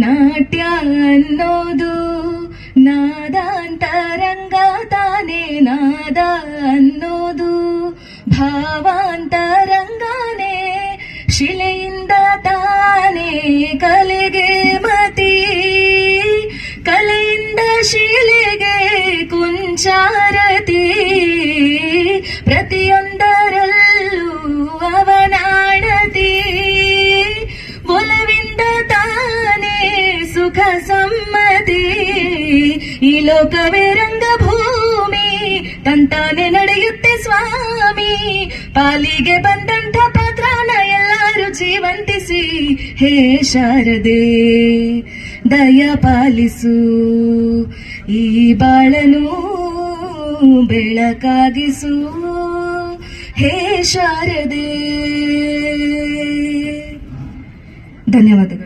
ನಾಟ್ಯ ಅನ್ನೋದು ನಾದಾಂತರಂಗ ತಾನೇ, ನಾದ ಅನ್ನೋದು ಭಾವಾಂತರಂಗನೇ, ಶಿಲೆಯಿಂದ ತಾನೇ ಕಲೆಗೆ ಮತಿ, ಕಲೆಯಿಂದ ಶಿಲೆಗೆ ಕುಂಚಾರತಿ, ಪ್ರತಿಯೊಂದರಲ್ಲೂ ಅವನಾಡತಿ, ಒಲವಿಂದ ತಾನೇ ಸುಖ ಸಮ್ಮತಿ, ಈ ಲೋಕವೇ ರಂಗಭೂಮಿ ತಂತಾನೆ ನಡೆಯುತ್ತೆ ಸ್ವಾಮಿ, ಪಾಲಿಗೆ ಬಂದಂಥ ಪಾತ್ರನ ಎಲ್ಲರೂ ಜೀವಂತಿಸಿ, ಹೇ ಶಾರದೆ ದಯ ಪಾಲಿಸು, ಈ ಬಾಳನು ಬೆಳಕಾಗಿಸು, ಹೇ ಶಾರದೆ. ಧನ್ಯವಾದಗಳು.